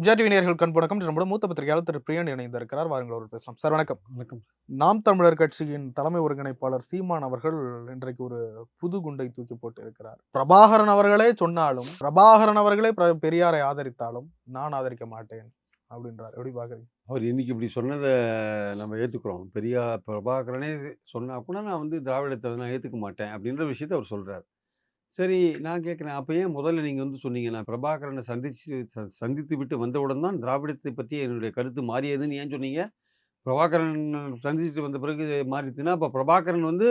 விஜய் நேயர்கள் கண் வணக்கம். நம்முடைய மூத்த பத்திரிகையாளர் திரு பிரியன் இணைந்திருக்கிறார். வாருங்கள் அவர்கள் பேசலாம். சார் வணக்கம். வணக்கம். நாம் தமிழர் கட்சியின் தலைமை ஒருங்கிணைப்பாளர் சீமான் அவர்கள் இன்றைக்கு ஒரு புது குண்டை தூக்கி போட்டு இருக்கிறார். பிரபாகரன் அவர்களே சொன்னாலும், பிரபாகரன் அவர்களே பெரியாரை ஆதரித்தாலும் நான் ஆதரிக்க மாட்டேன் அப்படின்றார். எப்படி பாக்குறீங்க? அவர் இன்னைக்கு இப்படி சொன்னத நம்ம ஏத்துக்கிறோம். பிரபாகரனே சொன்னா கூட நான் திராவிடத்த நான் ஏத்துக்க மாட்டேன் அப்படின்ற விஷயத்த அவர் சொல்றாரு. சரி, நான் கேட்கிறேன், அப்ப ஏன் முதல்ல நீங்க சொன்னீங்க, நான் பிரபாகரன சந்தித்து விட்டு வந்தவுடன் தான் திராவிடத்தை பத்தி என்னுடைய கருத்து மாறியதுன்னு ஏன் சொன்னீங்க? பிரபாகரன் சந்திச்சுட்டு வந்த பிறகு மாறிச்சுன்னா, அப்ப பிரபாகரன்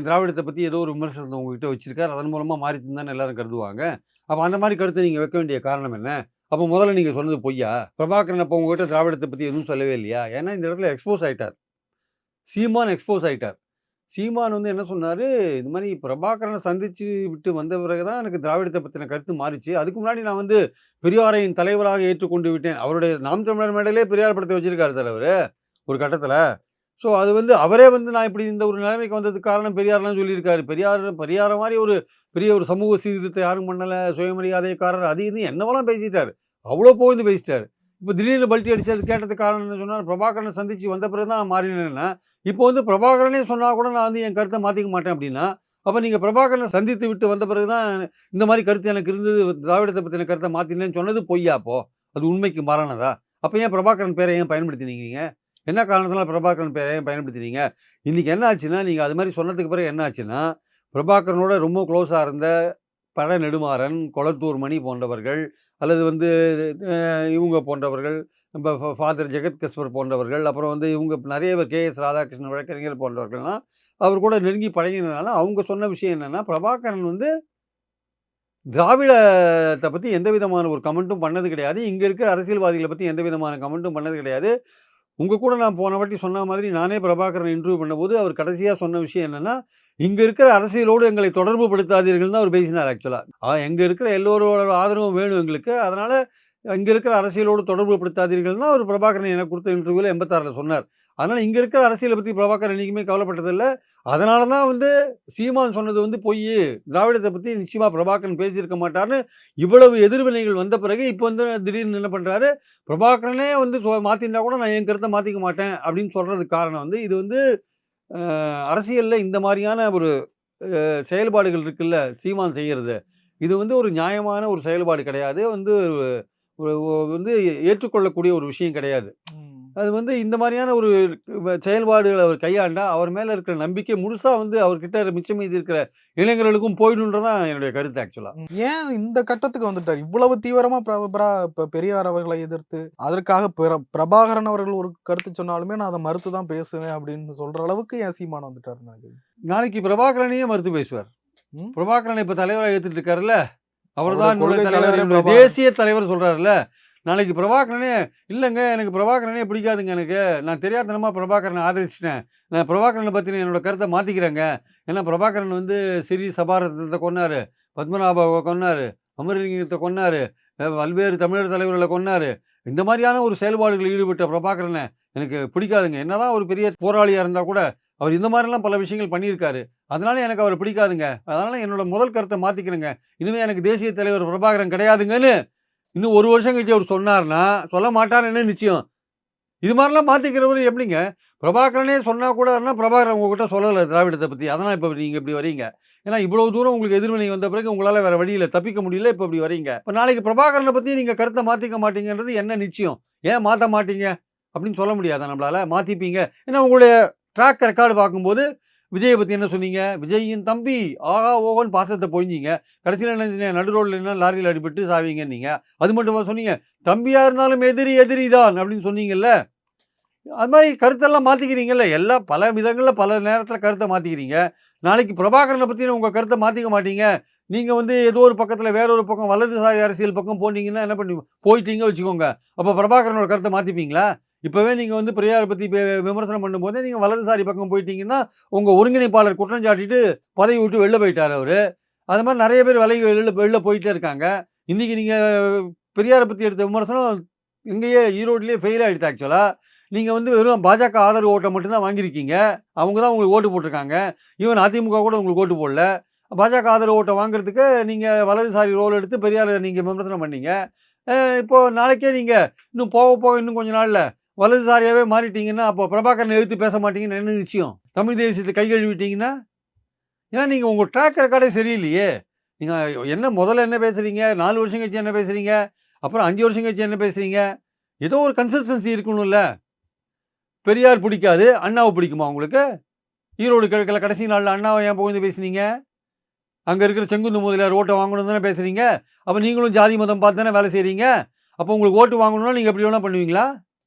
திராவிடத்த பத்தி ஏதோ ஒரு விமர்சனத்த உங்ககிட்ட வச்சிருக்காரு. அதன் மூலமா மாறிச்சுன்னு தானே எல்லாரும் கருதுவாங்க. அப்ப அந்த மாரி கருத்த நீங்க வைக்க வேண்டிய காரணம் என்ன? அப்ப முதல்ல நீங்க சொன்னது பொய்யா? பிரபாகரன் அப்ப உங்ககிட்ட திராவிடத்த பத்தி எதுவும் சொல்லவே இல்லையா? ஏன்னா இந்த இடத்துல எக்ஸ்போஸ் ஆயிட்டார். சீமான் எக்ஸ்போஸ் ஆயிட்டார். சீமான் என்ன சொன்னாரு, இந்த மாரி பிரபாகரன சந்திச்சு விட்டு வந்த பிறகு தான் எனக்கு திராவிடத்த பத்தின கருத்து மாறிச்சு. அதுக்கு முன்னாடி நான் பெரியாரின் தலைவராக ஏற்றுக்கொண்டு விட்டேன். அவருடைய நாம் தமிழர் மேடையிலே பெரியார் படத்த வச்சிருக்காரு தலைவரு, ஒரு கட்டத்துல. ஸோ அது அவரே நான் இப்படி இந்த ஒரு நிலைமைக்கு வந்ததுக்கு காரணம் பெரியார்லாம் சொல்லியிருக்காரு. பெரியார மாரி ஒரு பெரிய ஒரு சமூக சீர்திருத்தம் யாரும் பண்ணல, சுயமரியாதைக்காரர் அது இது என்னவெல்லாம் பேசிட்டாரு. அவ்வளோ புகழ்ந்து பேசிட்டாரு. இப்போ திடீர்னு பல்ட்டி அடிச்சு அது கேட்டதுக்கு காரணம் என்ன சொன்னார், பிரபாகரனை சந்திச்சு வந்த பிறகு தான் மாறினேன்னா, இப்போ பிரபாகரனே சொன்னா கூட நான் என் கருத்தை மாற்றிக்க மாட்டேன் அப்படின்னா, அப்போ நீங்கள் பிரபாகரனை சந்தித்து விட்டு வந்த பிறகு தான் இந்த மாதிரி கருத்து எனக்கு இருந்தது, திராவிடத்தை பற்றின கருத்தை மாற்றினேன்னு சொன்னது பொய்யா? அப்போ அது உண்மைக்கு மாறானதா? அப்போ ஏன் பிரபாகரன் பேரை ஏன் பயன்படுத்தினீங்க நீங்கள்? என்ன காரணத்தினால பிரபாகரன் பேரை ஏன் பயன்படுத்தினீங்க? இன்றைக்கி என்ன ஆச்சுன்னா, நீங்கள் அது மாதிரி சொன்னதுக்கு பிறகு என்ன ஆச்சுன்னா, பிரபாகரனோட ரொம்ப க்ளோஸாக இருந்த பழ நெடுமாறன், கொளத்தூர் மணி போன்றவர்கள், அல்லது இவங்க போன்றவர்கள், நம்ம ஃபாதர் ஜெகத் கஸ்பர் போன்றவர்கள், அப்புறம் இவங்க நிறைய பேர் கே.எஸ். ராதாகிருஷ்ணன் வழக்கறிஞர் போன்றவர்கள்லாம் அவர் கூட நெருங்கி பழகினதுனால அவங்க சொன்ன விஷயம் என்னென்னா, பிரபாகரன் திராவிடத்தை பற்றி எந்த விதமான ஒரு கமெண்ட்டும் பண்ணது கிடையாது. இங்கே இருக்கிற அரசியல்வாதிகளை பற்றி எந்த விதமான கமெண்ட்டும் பண்ணது கிடையாது. உங்கள் கூட நான் போன வாட்டி சொன்ன மாதிரி நானே பிரபாகரன் இன்டர்வியூ பண்ணும்போது அவர் கடைசியாக சொன்ன விஷயம் என்னென்னா, இங்கே இருக்கிற அரசியலோடு எங்களை தொடர்பு படுத்தாதீர்கள் தான் அவர் பேசினார். ஆக்சுவலாக எங்கே இருக்கிற எல்லோரோட ஆதரவும் வேணும் எங்களுக்கு, அதனால் இங்கே இருக்கிற அரசியலோடு தொடர்பு படுத்தாதீர்கள் தான் அவர் பிரபாகரன் எனக்கு கொடுத்த இன்டர்வியூவில் 86ல் சொன்னார். அதனால் இங்கே இருக்கிற அரசியலை பற்றி பிரபாகரன் என்றைக்குமே கவலைப்பட்டதில்லை. அதனால தான் சீமான் சொன்னது பொய், திராவிடத்தை பற்றி நிச்சயமாக பிரபாகரன் பேசியிருக்க மாட்டார்னு இவ்வளவு எதிர்வினைகள் வந்த பிறகு இப்போ திடீர்னு என்ன பண்ணுறாரு, பிரபாகரனே மாற்றினா கூட நான் என் கருத்தை மாற்றிக்க மாட்டேன் அப்படின்னு சொல்கிறதுக்கு காரணம் இது அரசியலில் இந்த மாதிரியான ஒரு செயல்பாடுகள் இருக்குல்ல சீமான் செய்கிறது, இது ஒரு நியாயமான ஒரு செயல்பாடு கிடையாது, ஏற்றுக்கொள்ளக்கூடிய ஒரு விஷயம் கிடையாது. அது இந்த மாதிரியான ஒரு செயல்பாடுகளை அவர் கையாண்டா அவர் மேலே இருக்கிற நம்பிக்கை முழுசாக அவர்கிட்ட மிச்சம் மீதி இருக்கிற இளைஞர்களுக்கும் போயிடுன்றதான் என்னுடைய கருத்து. ஆக்சுவலாக ஏன் இந்த கட்டத்துக்கு வந்துட்டார் இவ்வளவு தீவிரமா பெரியார் அவர்களை எதிர்த்து? அதற்காக பிரபாகரன் அவர்கள் ஒரு கருத்து சொன்னாலுமே நான் அதை மறுத்து தான் பேசுவேன் அப்படின்னு சொல்ற அளவுக்கு ஏன் சீமான் வந்துட்டாரு? நாளைக்கு பிரபாகரனையே மறுத்து பேசுவார். பிரபாகரனை இப்ப தலைவராக ஏத்துட்டு இருக்காருல்ல, அவர் தான் தேசிய தலைவர் சொல்றாருல்ல. நாளைக்கு பிரபாகரனே இல்லைங்க, எனக்கு பிரபாகரனே பிடிக்காதுங்க, எனக்கு நான் தெரியாதனமா பிரபாகரனை ஆதரிச்சிட்டேன், நான் பிரபாகரனை பற்றின என்னோட கருத்தை மாற்றிக்கிறேங்க. ஏன்னா பிரபாகரன் சிறீ சபாரத்னத்தை கொன்னார், பத்மநாபாவை கொன்னார், அமரலிங்கத்தை கொன்னார், பல்வேறு தமிழர் தலைவர்களை கொன்னார். இந்த மாதிரியான ஒரு செயல்பாடுகளில் ஈடுபட்ட பிரபாகரனை எனக்கு பிடிக்காதுங்க. என்னதான் ஒரு பெரிய போராளியாக இருந்தால் கூட அவர் இந்த மாதிரிலாம் பல விஷயங்கள் பண்ணியிருக்காரு, அதனால எனக்கு அவர் பிடிக்காதுங்க, அதனால என்னோட முதல் கருத்தை மாற்றிக்கிறேங்க, இனிமேல் எனக்கு தேசிய தலைவர் பிரபாகரன் கிடையாதுங்கன்னு இன்னும் ஒரு வருஷம் கழிச்சு அவர் சொன்னார்னா, சொல்ல மாட்டார்னு நிச்சயம். இது மாதிரிலாம் மாற்றிக்கிறவர் எப்படிங்க? பிரபாகரனே சொன்னால் கூட பிரபாகரன் உங்ககிட்ட சொல்லலை திராவிடத்தை பற்றி, அதனால் இப்போ நீங்கள் இப்படி வரீங்க. ஏன்னா இவ்வளோ தூரம் உங்களுக்கு எதிர்வினை வந்த பிறகு உங்களால் வேறு வழியில் தப்பிக்க முடியல, இப்போ இப்படி வரீங்க. இப்போ நாளைக்கு பிரபாகரனை பற்றி நீங்கள் கருத்தை மாற்றிக்க மாட்டீங்கன்றது என்ன நிச்சயம்? ஏன் மாற்ற மாட்டீங்க அப்படின்னு சொல்ல முடியாதா நம்மளால்? மாற்றிப்பீங்க. ஏன்னா உங்களுடைய ட்ராக் ரெக்கார்டு பார்க்கும்போது விஜயை பற்றி என்ன சொன்னீங்க? விஜயின் தம்பி ஆகா ஓகோன்னு பாசத்தை பொழிஞ்சிங்க. கடைசியில் என்ன நடு ரோட்டில் என்ன லாரியில் அடிபட்டு சாவீங்க நீங்கள். அது மட்டுமா சொன்னீங்க? தம்பியாக இருந்தாலும் எதிரி தான் அப்படின்னு சொன்னீங்கல்ல. அது மாதிரி கருத்தெல்லாம் மாற்றிக்கிறீங்கல்ல, எல்லாம் பல விதங்களில் பல நேரத்தில் கருத்தை மாற்றிக்கிறீங்க. நாளைக்கு பிரபாகரனை பற்றி உங்கள் கருத்தை மாற்றிக்க மாட்டீங்க. நீங்கள் ஏதோ ஒரு பக்கத்தில் வேற ஒரு பக்கம் வலதுசாரி அரசியல் பக்கம் போனீங்கன்னா என்ன பண்ணி போயிட்டீங்க வச்சுக்கோங்க. அப்போ பிரபாகரனோட கருத்தை மாற்றிப்பீங்களா? இப்போவே நீங்கள் பெரியாரை பற்றி விமர்சனம் பண்ணும்போதே நீங்கள் வலதுசாரி பக்கம் போயிட்டீங்கன்னா உங்கள் ஒருங்கிணைப்பாளர் குற்றம் சாட்டிட்டு பதவி விட்டு வெளில போயிட்டார் அவர். அது மாதிரி நிறைய பேர் வெளில போயிட்டே இருக்காங்க. இன்றைக்கி நீங்கள் பெரியாரை பற்றி எடுத்த விமர்சனம் இங்கேயே ஈரோட்லேயே ஃபெயில் ஆகிடுது. ஆக்சுவலாக நீங்கள் வெறும் பாஜக ஆதரவு ஓட்டை மட்டும்தான் வாங்கியிருக்கீங்க, அவங்க தான் உங்களுக்கு ஓட்டு போட்டிருக்காங்க. ஈவன் அதிமுக கூட உங்களுக்கு ஓட்டு போடல. பாஜக ஆதரவு ஓட்டை வாங்குறதுக்கு நீங்கள் வலதுசாரி ரோல் எடுத்து பெரியாரை நீங்கள் விமர்சனம் பண்ணீங்க. இப்போ நாளைக்கே நீங்கள் இன்னும் போக போக இன்னும் கொஞ்ச நாளில் வலதுசாரியாகவே மாறிட்டீங்கன்னா அப்போ பிரபாகரனை எதிர்த்து பேச மாட்டீங்கன்னு என்ன நிச்சயம்? தமிழ் தேசியத்தை கை கழுவிட்டீங்கன்னா, ஏன்னா நீங்கள் உங்கள் ட்ராக் ரெக்கார்டே சரியில்லையே. நீங்கள் என்ன முதல்ல என்ன பேசுகிறீங்க, 4 வருஷம் கழிச்சு என்ன பேசுகிறீங்க, அப்புறம் 5 வருஷம் கழிச்சு என்ன பேசுகிறீங்க, ஏதோ ஒரு கன்சிஸ்டன்சி இருக்கணும்ல. பெரியார் பிடிக்காது, அண்ணாவை பிடிக்குமா உங்களுக்கு? ஈரோடு கிழக்கில் கடைசி நாளில் அண்ணாவை ஏன் புகழ்ந்து பேசுனீங்க? அங்கே இருக்கிற செங்குந்து முதலியார் ஓட்டை வாங்கணும் தானே பேசுகிறீங்க. அப்போ நீங்களும் ஜாதி மதம் பார்த்து தானே வேலை செய்கிறீங்க. அப்போ உங்களுக்கு ஓட்டு வாங்கணும்னா நீங்கள் எப்படி வேணால் பண்ணுவீங்களா?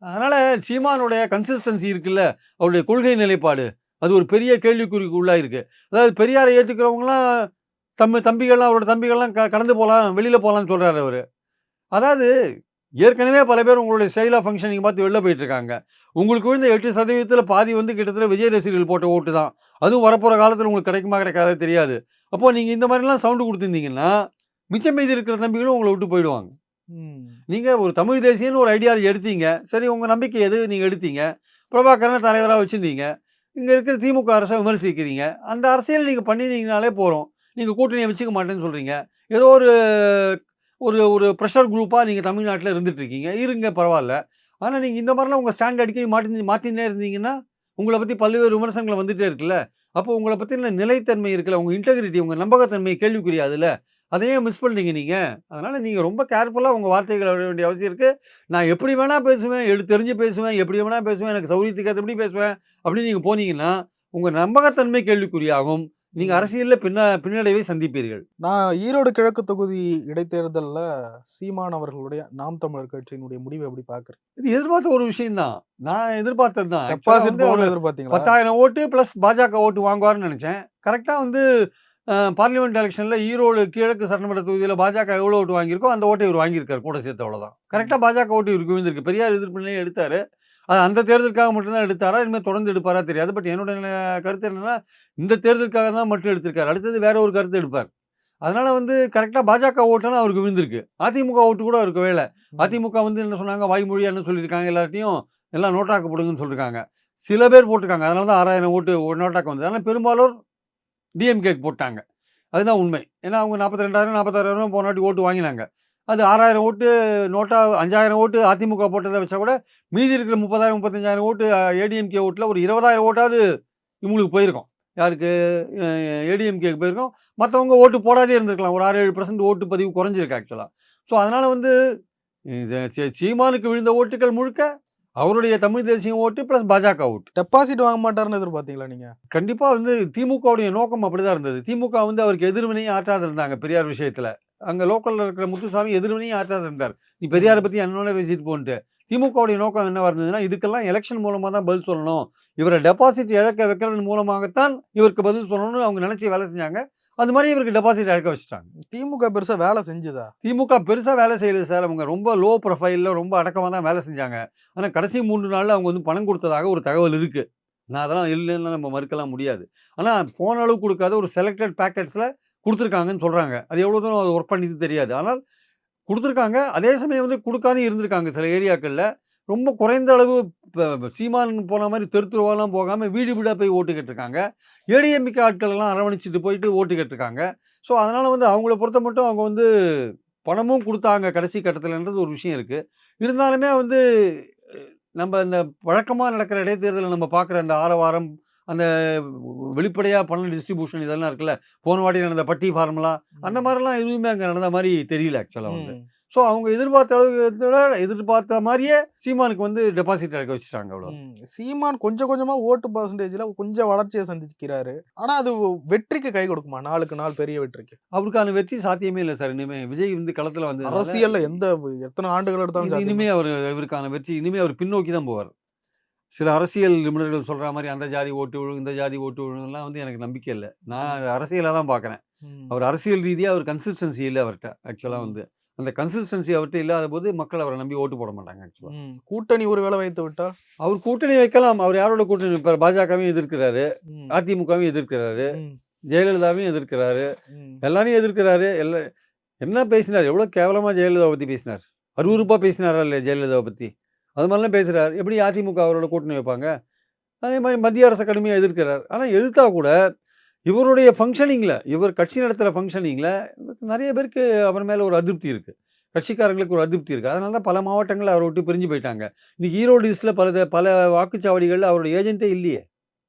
அதனால் சீமானுடைய கன்சிஸ்டன்சி இருக்குல்ல, அவருடைய கொள்கை நிலைப்பாடு, அது ஒரு பெரிய கேள்விக்குறிக்கு உள்ளாயிருக்கு. அதாவது பெரியாரை ஏற்றுக்கிறவங்களாம் தம்பிகள்லாம் அவரோட தம்பிகள்லாம் கடந்து போகலாம், வெளியில் போகலான்னு சொல்கிறாரு அவர். அதாவது ஏற்கனவே பல பேர் உங்களுடைய ஸ்டைல் ஆஃப் ஃபங்க்ஷனிங் பார்த்து வெளில போயிட்டுருக்காங்க. உங்களுக்கு விழுந்த 8% பாதி வந்து கிட்டத்தட்ட விஜய் ரசிகர்கள் போட்ட ஓட்டு தான். அதுவும் வரப்போகிற காலத்தில் உங்களுக்கு கிடைக்குமா கிடைக்காதா தெரியாது. அப்போது நீங்கள் இந்த மாதிரிலாம் சவுண்டு கொடுத்துருந்தீங்கன்னா மிச்சம் மீதி இருக்கிற தம்பிகளும் உங்களை விட்டு போயிடுவாங்க. நீங்கள் ஒரு தமிழ் தேசியன்னு ஒரு ஐடியாலஜி எடுத்தீங்க, சரி உங்கள் நம்பிக்கை எது நீங்கள் எடுத்தீங்க, பிரபாகரனை தலைவராக வச்சுருந்தீங்க, இங்கே இருக்கிற திமுக அரசை விமர்சிக்கிறீங்க, அந்த அரசியல் நீங்கள் பண்ணினீங்கனாலே போகிறோம். நீங்கள் கூட்டணியை வச்சுக்க மாட்டேன்னு சொல்கிறீங்க. ஏதோ ஒரு ஒரு ஒரு ப்ரெஷர் குரூப்பாக நீங்கள் தமிழ்நாட்டில் இருந்துகிட்ருக்கீங்க, இருங்க பரவாயில்ல. ஆனால் நீங்கள் இந்த மாதிரிலாம் உங்கள் ஸ்டாண்ட் அடிக்கடி மாற்றினே இருந்தீங்கன்னா உங்களை பற்றி பல்வேறு விமர்சனங்கள் வந்துகிட்டே இருக்குல்ல. அப்போ உங்களை பற்றின நிலைத்தன்மை இருக்குல்ல, உங்கள் இன்டெகிரிட்டி, உங்கள் நம்பகத்தன்மை கேள்விக்குரியாதுல்ல. அதையே மிஸ் பண்ணுறீங்க நீங்கள். அதனால் நீங்கள் ரொம்ப கேர்ஃபுல்லாக உங்கள் வார்த்தைகளை விட வேண்டிய அவசியம் இருக்குது. நான் எப்படி வேணால் பேசுவேன், தெரிஞ்சு பேசுவேன், எப்படி வேணால் பேசுவேன், எனக்கு சௌகரியத்துக்கு ஏற்றபடி பேசுவேன் அப்படின்னு நீங்கள் போனீங்கன்னா உங்கள் நம்பகத்தன்மை கேள்விக்குறியாகும். நீங்க அரசியல்ல பின்னடைவை சந்திப்பீர்கள். நான் ஈரோடு கிழக்கு தொகுதி இடைத்தேர்தல்ல சீமான் அவர்களுடைய நாம் தமிழர் கட்சியினுடைய முடிவை எப்படி பாக்குறேன்? இது எதிர்பார்த்த ஒரு விஷயம் தான். நான் எதிர்பார்த்தது தான். டெபாசிட் போக எதிர்பார்த்தீங்களா? 10,000 ஓட்டு பிளஸ் பாஜக ஓட்டு வாங்குவார்னு நினைச்சேன். கரெக்டா வந்து பார்லிமெண்ட் எலெக்ஷன்ல ஈரோடு கிழக்கு சட்டமன்ற தொகுதியில பாஜக எவ்வளவு ஓட்டு வாங்கியிருக்கோ அந்த ஓட்டை இவர் வாங்கியிருக்காரு கூட சேர்த்து, அவ்வளவுதான். கரெக்டா பாஜக ஓட்டு இவருக்கு விழுந்திருக்கு. பெரியார் எதிர்ப்பு நிலையை எடுத்தாரு. அது அந்த தேர்தலுக்காக மட்டும்தான் எடுத்தாரா, இனிமேல் தொடர்ந்து எடுப்பாரா தெரியாது. பட் என்னோட கருத்து என்னன்னா, இந்த தேர்தலுக்காக தான் மட்டும் எடுத்திருக்காரு. அடுத்தது வேற ஒரு கருத்து எடுப்பார். அதனால வந்து கரெக்டாக பாஜக ஓட்டுன்னு அவருக்கு விழுந்திருக்கு. அதிமுக ஓட்டு கூட அவருக்கு வேலை. அதிமுக வந்து என்ன சொன்னாங்க, வாய்மொழியா என்ன சொல்லியிருக்காங்க, எல்லாத்தையும் எல்லாம் நோட்டாக்கப்படுங்கன்னு சொல்லியிருக்காங்க. சில பேர் போட்டிருக்காங்க. அதனால தான் 6,000 ஓட்டு நோட்டாக்க வந்தது. ஆனால் பெரும்பாலோர் டிஎம்கேக்கு போட்டாங்க. அதுதான் உண்மை. ஏன்னா அவங்க 42,000 46,000 போன வாட்டி ஓட்டு வாங்கினாங்க. அது 6,000 ஓட்டு நோட்டா 5,000 ஓட்டு அதிமுக போட்டதை வச்சா கூட மீதி இருக்கிற 30,000 35,000 ஓட்டு ஏடிஎம்கே ஓட்டில் ஒரு 20,000 ஓட்டாவது இவங்களுக்கு போயிருக்கும். யாருக்கு? ஏடிஎம்கேக்கு போயிருக்கும். மற்றவங்க ஓட்டு போடாதே இருந்திருக்கலாம். ஒரு 6-7% ஓட்டு பதிவு குறைஞ்சிருக்கு ஆக்சுவலாக. ஸோ அதனால் வந்து சீமானுக்கு விழுந்த ஓட்டுகள் முழுக்க அவருடைய தமிழ் தேசியம் ஓட்டு ப்ளஸ் பாஜக ஓட்டு. டெபாசிட் வாங்க மாட்டாருன்னு எதிர்பார்த்தீங்களா நீங்க? கண்டிப்பாக வந்து திமுகவுடைய நோக்கம் அப்படிதான் இருந்தது. திமுக வந்து அவருக்கு எதிர்வினையும் ஆற்றாத இருந்தாங்க பெரியார் விஷயத்தில். அங்கே லோக்கலில் இருக்கிற முத்துசாமி எதிர்வினையும் ஆற்றாத இருந்தார். நீ பெரியாரை பற்றி என்னோட பேசிட்டு போன்ட்டு. திமுகவுடைய நோக்கம் என்னவா இருந்ததுன்னா, இதுக்கெல்லாம் எலெக்ஷன் மூலமாக தான் பதில் சொல்லணும், இவரை டெபாசிட் இழக்க வைக்கிறதன் மூலமாகத்தான் இவருக்கு பதில் சொல்லணும்னு அவங்க நினைச்சு வேலை செஞ்சாங்க. அது மாதிரி இவருக்கு டெபாசிட் இழக்க வச்சுட்டாங்க. திமுக பெருசா வேலை செஞ்சுதா? திமுக பெருசா வேலை செய்யல சார். அவங்க ரொம்ப லோ ப்ரொஃபைல்ல ரொம்ப அடக்கமாக தான் வேலை செஞ்சாங்க. ஆனால் கடைசி 3 நாளில் அவங்க வந்து பணம் கொடுத்ததாக ஒரு தகவல் இருக்கு. நான் அதெல்லாம் இல்லைன்னு நம்ம மறுக்கலாம் முடியாது. ஆனால் போன அளவு கொடுக்காத ஒரு செலக்டட் பேக்கெட்ஸில் கொடுத்துருக்காங்கன்னு சொல்கிறாங்க. அது எவ்வளோ தூரம் அது ஒர்க் பண்ணிட்டு தெரியாது. ஆனால் கொடுத்துருக்காங்க. அதே சமயம் வந்து கொடுக்காதே இருந்திருக்காங்க சில ஏரியாக்களில். ரொம்ப குறைந்த அளவு சீமான் போன மாதிரி தெருத்துருவாலாம் போகாமல் வீடு வீடாக போய் ஓட்டு கேட்டிருக்காங்க. ஏடிஎம்கே ஆட்கள் எல்லாம் அரவணைச்சிட்டு போயிட்டு ஓட்டு கேட்டிருக்காங்க. ஸோ அதனால் வந்து அவங்கள பொறுத்த மட்டும் அவங்க வந்து பணமும் கொடுத்தாங்க கடைசி கட்டத்தில்ன்றது ஒரு விஷயம் இருக்குது. இருந்தாலுமே வந்து நம்ம இந்த வழக்கமாக நடக்கிற இடைத்தேர்தலில் நம்ம பார்க்குற அந்த ஆரவாரம், அந்த வெளிப்படையாக பண டிஸ்ட்ரிபியூஷன் இதெல்லாம் இருக்குல்ல, போன வாட்டி நடந்த பட்டி ஃபார்முலா, அந்த மாதிரிலாம் எதுவுமே அங்கே நடந்த மாதிரி தெரியல ஆக்சுவலாக வந்து. ஸோ அவங்க எதிர்பார்த்த மாதிரியே சீமானுக்கு வந்து டெபாசிட் இறக்க வச்சுட்டாங்க. அவ்வளோ. சீமான் கொஞ்சம் கொஞ்சமாக ஓட்டு பர்சன்டேஜில் கொஞ்சம் வளர்ச்சியை சந்திக்கிறாரு. ஆனால் அது வெற்றிக்கு கை கொடுக்குமா? நாளுக்கு நாள் பெரிய வெற்றிக்கு அவருக்கான வெற்றி சாத்தியமே இல்லை சார். இனிமேல் விஜய் வந்து களத்தில் வந்து அரசியலில் எத்தனை ஆண்டுகள் எடுத்தாலும் இனிமே இவருக்கான வெற்றி இனிமே அவர் பின்னோக்கி தான் போவார். சில அரசியல் நிபுணர்கள் சொல்கிற மாதிரி அந்த ஜாதி ஓட்டு விழும், இந்த ஜாதி ஓட்டு விழுங்கலாம் வந்து எனக்கு நம்பிக்கை இல்லை. நான் அரசியலாக தான் பார்க்குறேன். அவர் அரசியல் ரீதியாக அவர் கன்சிஸ்டன்சி இல்லை அவர்கிட்ட. ஆக்சுவலாக வந்து அந்த கன்சிஸ்டன்சி அவர்கிட்ட இல்லாத போது மக்கள் அவரை நம்பி ஓட்டு போட மாட்டாங்க. ஆக்சுவலாக கூட்டணி ஒரு வேளை வைத்து விட்டால் அவர் கூட்டணி வைக்கலாம். அவர் யாரோட கூட்டணி வைப்பார்? பாஜகவையும் எதிர்க்கிறாரு, அதிமுகவையும் எதிர்க்கிறாரு, ஜெயலலிதாவையும் எதிர்க்கிறாரு, எல்லாரையும் எதிர்க்கிறாரு. என்ன பேசினார்? எவ்வளோ கேவலமாக ஜெயலலிதாவை பற்றி பேசினார். அருவருப்பாக பேசினாரா இல்லையா ஜெயலலிதாவை பற்றி? அது மாதிரிலாம் பேசுகிறார். எப்படி அதிமுக அவரோட கூட்டணி வைப்பாங்க? அதே மாதிரி மத்திய அரசு கடுமையாக எதிர்க்கிறார். ஆனால் எதிர்த்தா கூட இவருடைய ஃபங்க்ஷனிங்கில், இவர் கட்சி நடத்துகிற ஃபங்க்ஷனிங்கில் நிறைய பேருக்கு அவர் மேலே ஒரு அதிருப்தி இருக்குது. கட்சிக்காரங்களுக்கு ஒரு அதிருப்தி இருக்குது. அதனால தான் பல மாவட்டங்கள் அவரை விட்டு பிரிஞ்சு போயிட்டாங்க. இன்னைக்கு ஈரோடு ஈஸ்ட்டில் பல வாக்குச்சாவடிகளில் அவருடைய ஏஜென்ட்டே இல்லையே,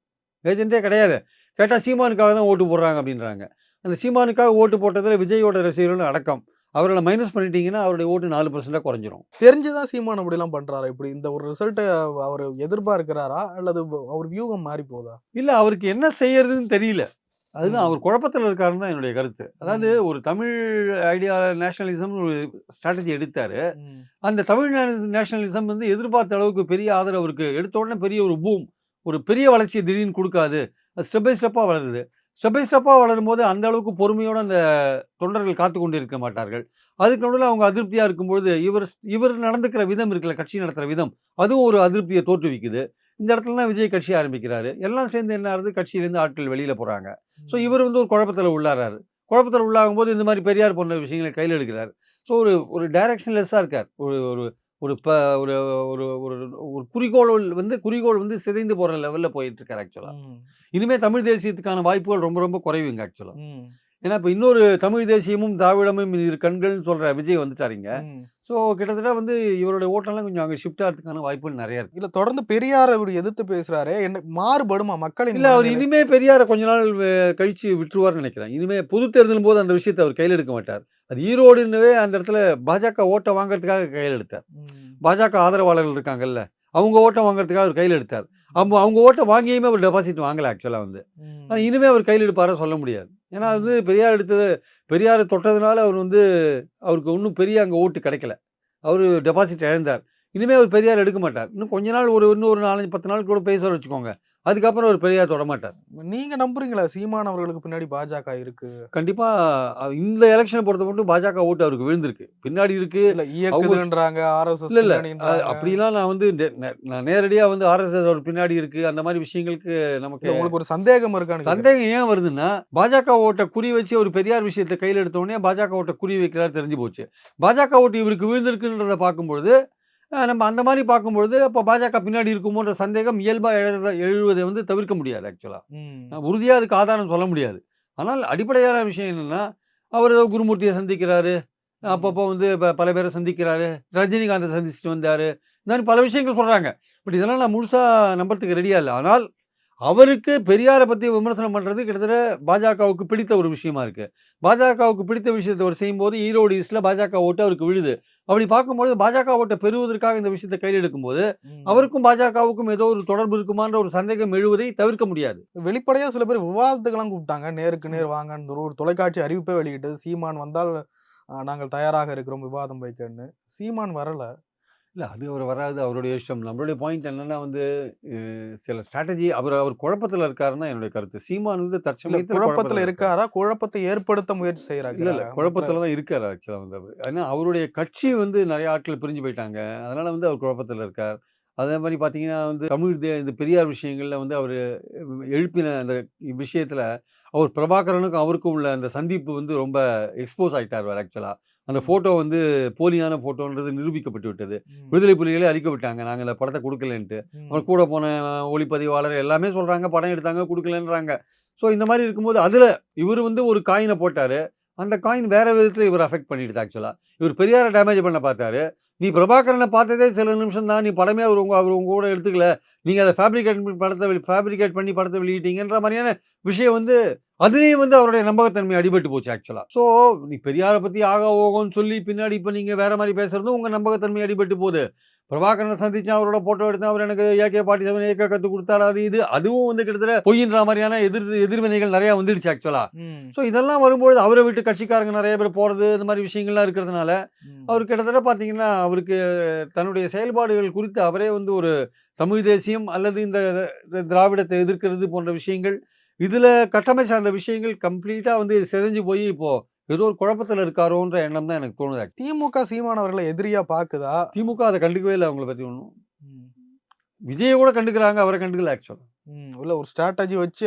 ஏஜென்ட்டே கிடையாது. கேட்டால் சீமானுக்காக தான் ஓட்டு போடுறாங்க அப்படின்றாங்க. அந்த சீமானுக்காக ஓட்டு போட்டதில் விஜயோட ரசிகர்கள் அடக்கம். அவர்களை மைனஸ் பண்ணிட்டீங்கன்னா அவருடைய ஓட்டு 4% குறைஞ்சிரும். தெரிஞ்சுதான் சீமான் அப்படிலாம் பண்றாரா? இப்படி இந்த ஒரு ரிசல்ட்டை அவர் எதிர்பார்க்கிறாரா? அல்லது அவர் வியூகம் மாறி போதா? இல்லை, அவருக்கு என்ன செய்யறதுன்னு தெரியல. அதுதான் அவர் குழப்பத்தில் இருக்காருன்னு தான் என்னுடைய கருத்து. அதாவது ஒரு தமிழ் ஐடியா நேஷனலிசம் ஒரு ஸ்ட்ராட்டஜி எடுத்தாரு. அந்த தமிழ் நேஷனலிசம் வந்து எதிர்பார்த்த அளவுக்கு பெரிய ஆதரவு இருக்கு. எடுத்த உடனே பெரிய ஒரு பூம், ஒரு பெரிய வளர்ச்சியை திடீர்னு கொடுக்காது. அது ஸ்டெப் பை ஸ்டெப்பாக வளருது. ஸ்டெப் பை ஸ்டெப்பாக வளரும்போது அந்த அளவுக்கு பொறுமையோட அந்த தொண்டர்கள் காத்து கொண்டு இருக்க மாட்டார்கள். அதுக்கு நடுவில் அவங்க அதிருப்தியாக இருக்கும்பொழுது இவர் நடந்துக்கிற விதம் இருக்குல்ல, கட்சி நடத்துகிற விதம், அதுவும் ஒரு அதிருப்தியை தோற்றுவிக்குது. இந்த இடத்துல தான் விஜய் கட்சி ஆரம்பிக்கிறாரு. எல்லாம் சேர்ந்து என்ன ஆகுது, கட்சியிலேருந்து ஆட்கள் வெளியில போறாங்க. ஸோ இவர் வந்து ஒரு குழப்பத்தில் உள்ளாராரு. குழப்பத்தில் உள்ளாகும்போது இந்த மாதிரி பெரியார் போன்ற விஷயங்களை கையில் எடுக்கிறார். ஸோ ஒரு ஒரு டைரக்ஷன்லெஸ்ஸாக இருக்கார். ஒரு ஒரு ஒரு ப ஒரு ஒரு ஒரு ஒரு குறிக்கோள் வந்து சிதைந்து போற லெவல்ல போயிட்டு இருக்காரு ஆக்சுவலா. இனிமே தமிழ் தேசியத்துக்கான வாய்ப்புகள் ரொம்ப ரொம்ப குறைவுங்க ஆக்சுவலா. ஏன்னா இப்ப இன்னொரு தமிழ் தேசியமும் திராவிடமும் இரு கண்கள்னு சொல்ற விஜய் வந்துட்டாருங்க. ஸோ கிட்டத்தட்ட வந்து இவருடைய ஓட்டெல்லாம் கொஞ்சம் அங்கே ஷிஃப்ட் ஆகிறதுக்கான வாய்ப்புகள் நிறைய இருக்கு. இல்ல தொடர்ந்து பெரியார் அவர் எதிர்த்து பேசுறாரு. என்ன மாறுபடுமா மக்களின் இல்ல, அவர் மனநிலை? இனிமே பெரியார கொஞ்ச நாள் கழிச்சு விட்டுருவார்ன்னு நினைக்கிறேன். இனிமே பொது தேர்தலும் போது அந்த விஷயத்த அவர் கையில எடுக்க மாட்டார். அது ஈரோடுன்னவே அந்த இடத்துல பாஜக ஓட்ட வாங்குறதுக்காக கையில எடுத்தார். பாஜக ஆதரவாளர்கள் இருக்காங்கல்ல, அவங்க ஓட்ட வாங்குறதுக்காக அவர் கையில எடுத்தார். அவங்க ஓட்ட வாங்கியுமே அவர் டெபாசிட் வாங்கல ஆக்சுவலா வந்து. ஆனா இனிமே அவர் கையில் எடுப்பாரா சொல்ல முடியாது. ஏன்னா வந்து பெரியார் தொட்டதுனால அவர் வந்து அவருக்கு ஒன்றும் பெரிய அங்கே ஓட்டு கிடைக்கல. அவரு டெபாசிட் இழந்தார். இனிமே அவர் பெரியார் எடுக்க மாட்டார். இன்னும் கொஞ்ச நாள் இன்னும் ஒரு 4, 10 நாள் கூட பேசுவார்னு வச்சுக்கோங்க. அதுக்கப்புறம் அவர் பெரியார் தொடமாட்டார். நீங்க நம்புறீங்களா சீமான் அவர்களுக்கு பின்னாடி பாஜக இருக்கு? கண்டிப்பா இந்த எலக்ஷன பொறுத்த மட்டும் பாஜக ஓட்டு அவருக்கு விழுந்திருக்கு. பின்னாடி இருக்கு. இல்ல அவங்க இயக்குதுன்றாங்க, ஆர்எஸ்எஸ் இல்ல பின்னணின்றாங்க. அப்படிலாம் நான் வந்து நான் நேரடியா வந்து ஆர்எஸ்எஸ் அவர் பின்னாடி இருக்கு. அந்த மாரி விஷயங்களுக்கு நமக்கு இல்ல உங்களுக்கு ஒரு சந்தேகம் இருக்கான்னு கேக்குறேன். சந்தேகம் ஏன் வருதுன்னா, பாஜக ஓட்ட குறி வச்சு ஒரு பெரியார் விஷயத்த கையில எடுத்த உடனே பாஜக ஓட்ட குறி வைக்கிறார் தெரிஞ்சு போச்சு. பாஜக ஓட்டு இவருக்கு விழுந்திருக்குன்றத பார்க்கும்பொழுது, நம்ம அந்த மாரி பார்க்கும்பொழுது, அப்ப பாஜக பின்னாடி இருக்குமோன்ற சந்தேகம் இயல்பா எழுவதை வந்து தவிர்க்க முடியாது ஆக்சுவலா. உறுதியா அதுக்கு ஆதாரம் சொல்ல முடியாது. ஆனால் அடிப்படையான விஷயம் என்னன்னா, அவர் ஏதோ குருமூர்த்திய சந்திக்கிறாரு. அப்பப்போ வந்து பல பேரை சந்திக்கிறாரு. ரஜினிகாந்த சந்திச்சுட்டு வந்தாரு. இந்த மாரி பல விஷயங்கள் சொல்றாங்க. பட் இதெல்லாம் நான் முழுசா நம்புறதுக்கு ரெடியா இல்ல. ஆனால் அவருக்கு பெரியார பத்தி விமர்சனம் பண்றது கிட்டத்தட்ட பாஜகவுக்கு பிடித்த ஒரு விஷயமா இருக்கு. பாஜகவுக்கு பிடித்த விஷயத்த அவர் செய்யும்போது ஈரோடு ஈஸ்ட்ல பாஜக ஓட்டு அவருக்கு விழுது. அப்படி பார்க்கும்போது பாஜக ஓட்ட பெறுவதற்காக இந்த விஷயத்த கையில் எடுக்கும்போது, அவருக்கும் பாஜகவுக்கும் ஏதோ ஒரு தொடர்பு இருக்குமான்ற ஒரு சந்தேகம் எழுவதை தவிர்க்க முடியாது. வெளிப்படையா சில பேர் விவாதத்துக்கெல்லாம் கூப்பிட்டாங்க. நேருக்கு நேர் வாங்கன்னு ஒரு தொலைக்காட்சி அறிவிப்பே வெளியிட்டது. சீமான் வந்தால் நாங்கள் தயாராக இருக்கிறோம் விவாதம் வைக்கன்னு. சீமான் வரல. இல்ல, அது அவர் வராது. அவருடைய இஷ்டம். நம்மளுடைய பாயிண்ட் என்னன்னா வந்து, சில ஸ்ட்ராட்டஜி அவர் குழப்பத்துல இருக்காருன்னு தான் என்னுடைய கருத்து. சீமான் வந்து இல்ல தற்சமயத்துல குழப்பத்துல இருக்காரா? குழப்பத்தை ஏற்படுத்த முயற்சி செய்றாங்க. இல்ல குழப்பத்துல தான் இருக்காரு ஆக்சுவலா வந்து அவரு. ஏன்னா அவருடைய கட்சி வந்து நெறைய ஆட்கள் பிரிஞ்சு போயிட்டாங்க. அதனால வந்து அவர் குழப்பத்துல இருக்கார். அதே மாரி பார்த்தீங்கன்னா வந்து இந்த பெரியார் விஷயங்கள்ல வந்து அவரு எழுப்பின அந்த விஷயத்துல, அவர் பிரபாகரனுக்கும் அவருக்கும் உள்ள அந்த சந்திப்பு வந்து ரொம்ப எக்ஸ்போஸ் ஆயிட்டார் ஆக்சுவலா. அந்த ஃபோட்டோ வந்து போலியான ஃபோட்டோன்றது நிரூபிக்கப்பட்டு விட்டது. விடுதலை புலிகளே அறிக்கை விட்டாங்க. நாங்க இந்த படத்த குடுக்கலன்ட்டு. அவர் கூட போன ஒளிப்பதிவாளர் எல்லாமே சொல்றாங்க, படம் எடுத்தாங்க குடுக்கலன்றாங்க. ஸோ இந்த மாரி இருக்கும்போது, அதுல இவரு வந்து ஒரு காயின போட்டாரு. அந்த காயின் வேற விதத்துல இவர அஃபெக்ட் பண்ணிடுச்சு ஆக்சுவலா. இவர் பெரியார டேமேஜ் பண்ண பார்த்தாரு. நீ பிரபாகரன பார்த்ததே சில நிமிஷம் தான். நீ படமே அவரு உங்க கூட எடுத்துக்கல. நீங்க அத ஃபேப்ரிகேட் பண்ணி படத்த வெளியிட்டீங்கன்ற மாரியான விஷயம் வந்து அதிலேயும் வந்து அவருடைய நம்பகத்தன்மை அடிபட்டு போச்சு ஆக்சுவலா. ஸோ நீ பெரியார பத்தி ஆகா ஓகோன்னு சொல்லி பின்னாடி இப்ப நீங்க வேற மாரி பேசுறதும் உங்க நம்பகத்தன்மை அடிபட்டு போகுது. பிரபாகரன சந்திச்சேன், அவரோட ஃபோட்டோ எடுத்தேன், அவர் எனக்கு AK-47 ஏக்க கத்துக் குடுத்தாரு. அது இது அதுவும் வந்து கிட்டத்தட்ட பொய்யின்ற மாரியான எதிர்வினைகள் நெறைய வந்துடுச்சு ஆக்சுவலா. ஸோ இதெல்லாம் வரும்பொழுது அவர விட்டு கட்சிக்காரங்க நெறைய பேர் போறது, இந்த மாரி விஷயங்கள்லாம் இருக்கிறதுனால, அவரு கிட்டத்தட்ட பார்த்தீங்கன்னா, அவருக்கு தன்னுடைய செயல்பாடுகள் குறித்து அவரே வந்து ஒரு தமிழ் தேசியம் அல்லது இந்த திராவிடத்தை எதிர்க்கிறது போன்ற விஷயங்கள், இதுல கட்டமைச்ச அந்த விஷயங்கள் கம்ப்ளீட்டா வந்து சிதைஞ்சு போய் இப்போ ஏதோ ஒரு குழப்பத்துல இருக்காரோன்ற எண்ணம் தான் எனக்கு தோணுது. திமுக சீமான் அவர்களை எதிரியா பாக்குதா? திமுக அத கண்டுக்கவே இல்ல அவங்கள பத்தி ஒண்ணும். விஜய கூட கண்டுக்குறாங்க, அவர கண்டுக்கல ஆக்சுவலா. இல்ல ஒரு ஸ்ட்ராட்டஜி வச்சு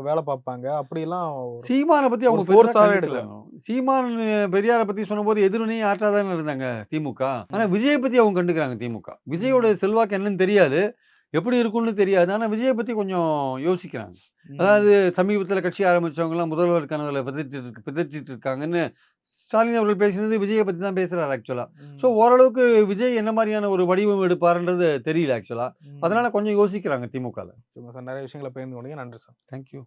வேலை பார்ப்பாங்க. அப்படிலாம் சீமான பத்தி அவங்க பெருசா ஃபோர்ஸாவே கண்டுக்கல. எடுக்கல. சீமான் பெரியார பத்தி சொன்னபோது எதிர்வினையே ஆற்றாதானே இருந்தாங்க திமுக. ஆனா விஜய பத்தி அவங்க கண்டுக்குறாங்க திமுக. விஜயோட செல்வாக்கு என்னன்னு தெரியாது. எப்படி இருக்கும்னு தெரியாது. ஆனா விஜய பத்தி கொஞ்சம் யோசிக்கிறாங்க. ம். அதாவது சமீபத்தில கட்சி ஆரம்பிச்சவங்கலாம் முதல்வர் கனவுல பிதற்றிட்டு இருக்காங்கன்னு ஸ்டாலின் அவர்கள் பேசினது விஜய பத்தி தான் பேசுறாரு ஆக்சுவலா. ஸோ ம். ஓரளவுக்கு விஜய் என்ன மாரியான ஒரு வடிவம் எடுப்பாருன்றது தெரியல ஆக்சுவலா. ம். அதனால கொஞ்சம் யோசிக்கிறாங்க திமுகல. நிறைய விஷயங்களை பகிர்ந்து கொண்டீங்க. நன்றி சார். Thank you.